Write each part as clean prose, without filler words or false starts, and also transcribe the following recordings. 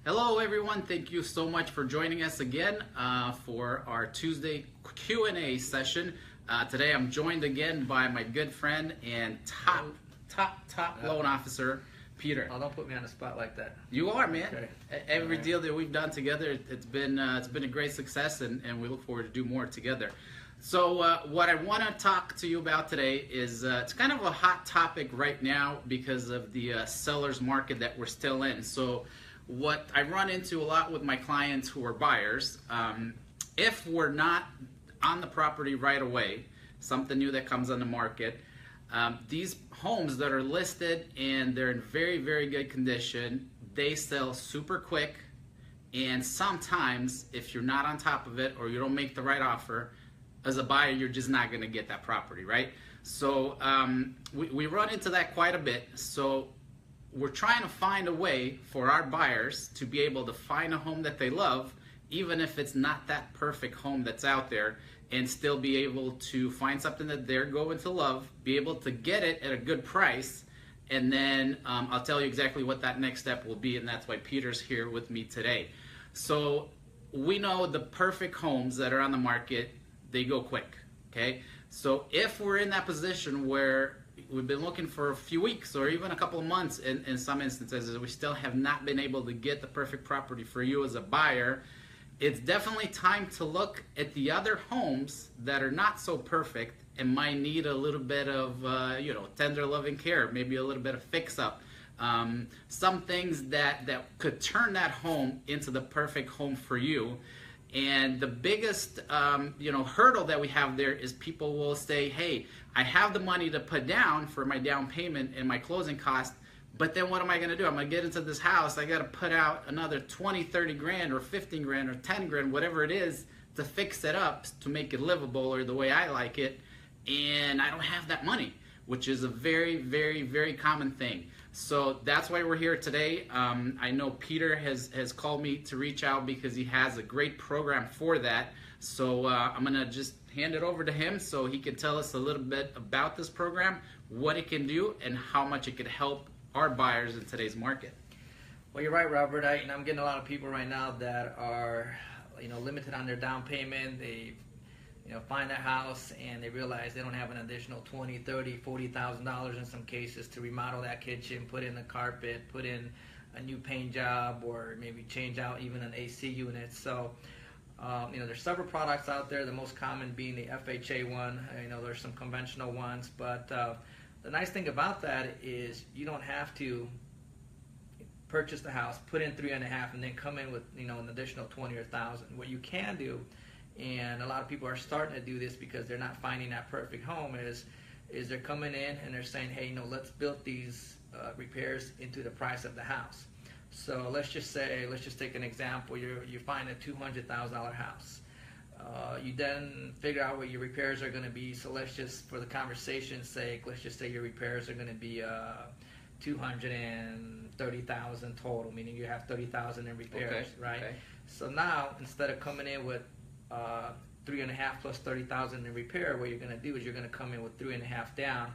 Hello everyone, thank you so much for joining us again for our Tuesday Q&A session. Today I'm joined again by my good friend and top loan officer, Peter. Oh, don't put me on the spot like that. You are, man. Okay. Every deal that we've done together, it's been a great success, and we look forward to do more together. So what I want to talk to you about today is it's kind of a hot topic right now because of the seller's market that we're still in. So what I run into a lot with my clients who are buyers, if we're not on the property right away, something new that comes on the market, these homes that are listed and they're in very, very good condition, they sell super quick. And sometimes if you're not on top of it or you don't make the right offer, as a buyer, you're just not going to get that property, right? So we run into that quite a bit. So we're trying to find a way for our buyers to be able to find a home that they love, even if it's not that perfect home that's out there, and still be able to find something that they're going to love, be able to get it at a good price, and then I'll tell you exactly what that next step will be, and that's why Peter's here with me today. So we know the perfect homes that are on the market, they go quick, okay? So if we're in that position where we've been looking for a few weeks or even a couple of months in some instances, we still have not been able to get the perfect property for you as a buyer, it's definitely time to look at the other homes that are not so perfect and might need a little bit of tender loving care, maybe a little bit of fix up, some things that could turn that home into the perfect home for you. And the biggest hurdle that we have there is people will say, hey, I have the money to put down for my down payment and my closing cost, but then what am I going to do? I'm going to get into this house, I got to put out another 20, 30 grand or 15 grand or 10 grand, whatever it is, to fix it up, to make it livable or the way I like it, and I don't have that money, which is a very, very, very common thing. So that's why we're here today. I know Peter has called me to reach out because he has a great program for that. So I'm going to just hand it over to him so he can tell us a little bit about this program, what it can do, and how much it could help our buyers in today's market. Well, you're right, Robert. I'm getting a lot of people right now that are limited on their down payment. They find that house and they realize they don't have an additional $20,000, $30,000, $40,000 in some cases to remodel that kitchen, put in the carpet, put in a new paint job, or maybe change out even an AC unit. So there's several products out there, the most common being the FHA one. There's some conventional ones, but the nice thing about that is you don't have to purchase the house, put in 3.5, and then come in with an additional 20 or 1,000. What you can do, and a lot of people are starting to do this because they're not finding that perfect home, is they're coming in and they're saying, hey, let's build these repairs into the price of the house. So let's just take an example. You find a $200,000 house. You then figure out what your repairs are going to be. So let's just, for the conversation's sake, let's just say your repairs are going to be $230,000 total, meaning you have $30,000 in repairs, okay, right? Okay. So now, instead of coming in with 3.5 plus 30,000 in repair, what you're going to do is you're going to come in with 3.5 down,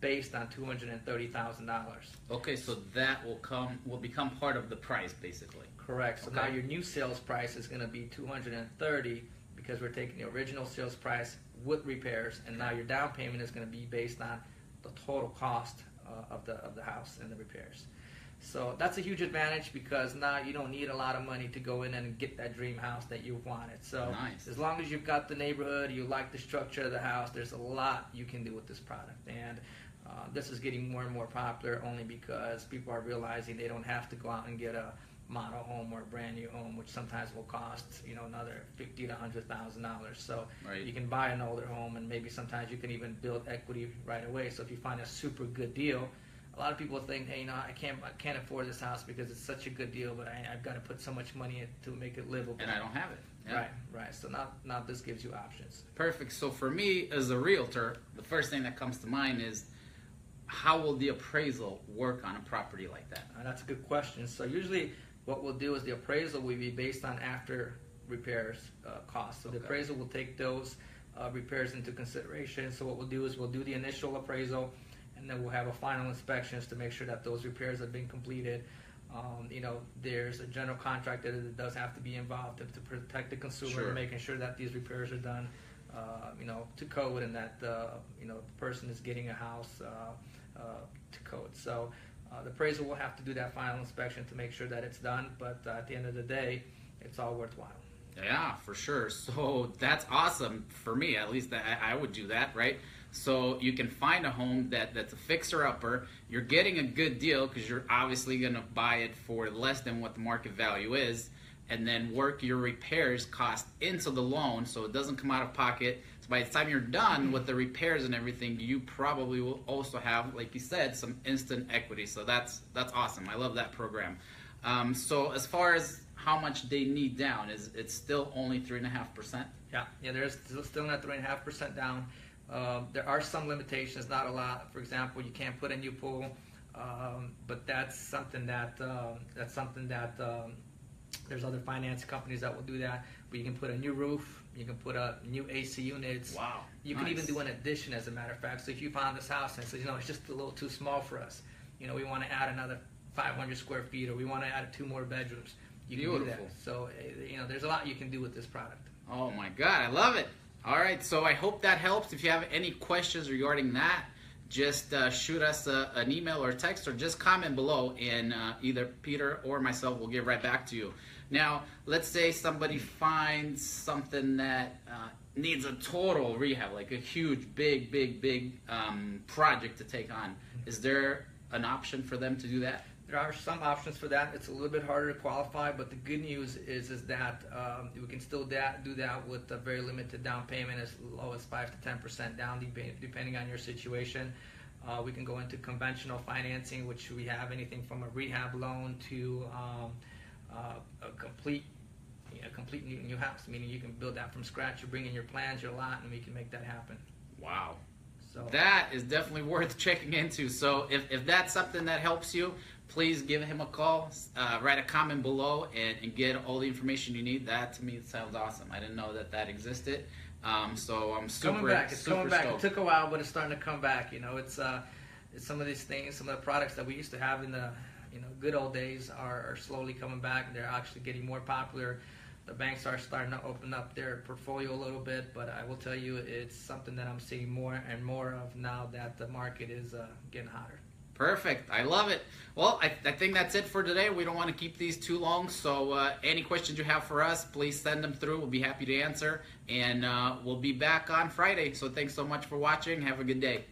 based on $230,000. Okay, so that will become part of the price, basically. Correct. So okay. Now your new sales price is going to be $230 because we're taking the original sales price with repairs, and now your down payment is going to be based on the total cost of the house and the repairs. So that's a huge advantage because now you don't need a lot of money to go in and get that dream house that you wanted. So nice. As long as you've got the neighborhood, you like the structure of the house, there's a lot you can do with this product. And this is getting more and more popular only because people are realizing they don't have to go out and get a model home or a brand new home, which sometimes will cost another $50,000 to $100,000. So right. You can buy an older home, and maybe sometimes you can even build equity right away. So if you find a super good deal, a lot of people think, hey, I can't afford this house because it's such a good deal, but I've got to put so much money in to make it livable. And I don't have it. Yeah. Right. So now this gives you options. Perfect. So for me as a realtor, the first thing that comes to mind is, how will the appraisal work on a property like that? That's a good question. So usually what we'll do is the appraisal will be based on after repairs costs. So the appraisal will take those repairs into consideration. So what we'll do is we'll do the initial appraisal, and then we'll have a final inspections to make sure that those repairs have been completed. There's a general contractor that does have to be involved to protect the consumer, Sure. making sure that these repairs are done, to code, and that the person is getting a house to code. So the appraiser will have to do that final inspection to make sure that it's done. But at the end of the day, it's all worthwhile. Yeah, for sure. So that's awesome for me. At least I would do that, right? So you can find a home that's a fixer-upper. You're getting a good deal because you're obviously going to buy it for less than what the market value is, and then work your repairs cost into the loan so it doesn't come out of pocket. So by the time you're done with the repairs and everything, you probably will also have, like you said, some instant equity. So that's awesome. I love that program. So as far as how much they need down, it's still only 3.5%? Yeah, there's still not 3.5% down. There are some limitations, not a lot. For example, you can't put a new pool, but that's something that there's other finance companies that will do that. But you can put a new roof, you can put a new AC units. Wow, you can even do an addition, as a matter of fact. So if you found this house and says, it's just a little too small for us, we want to add another 500 square feet, or we want to add 2 more bedrooms, you can do that. So there's a lot you can do with this product. Oh my God, I love it. All right, so I hope that helps. If you have any questions regarding that, just shoot us an email or a text, or just comment below, and either Peter or myself will get right back to you. Now, let's say somebody finds something that needs a total rehab, like a huge, big project to take on. Is there an option for them to do that? There are some options for that. It's a little bit harder to qualify, but the good news is that we can still do that with a very limited down payment, as low as 5 to 10% down, depending on your situation. We can go into conventional financing, which we have anything from a rehab loan to a complete new house, meaning you can build that from scratch. You bring in your plans, your lot, and we can make that happen. Wow. So that is definitely worth checking into. So if that's something that helps you, please give him a call, write a comment below, and get all the information you need. That, to me, sounds awesome. I didn't know that existed. So I'm super coming back. It's super coming back. stoked. It took a while, but it's starting to come back. It's some of these things, some of the products that we used to have in the good old days are slowly coming back. They're actually getting more popular. The banks are starting to open up their portfolio a little bit, but I will tell you, it's something that I'm seeing more and more of now that the market is getting hotter. Perfect. I love it. Well, I think that's it for today. We don't want to keep these too long, so any questions you have for us, please send them through. We'll be happy to answer, and we'll be back on Friday. So thanks so much for watching. Have a good day.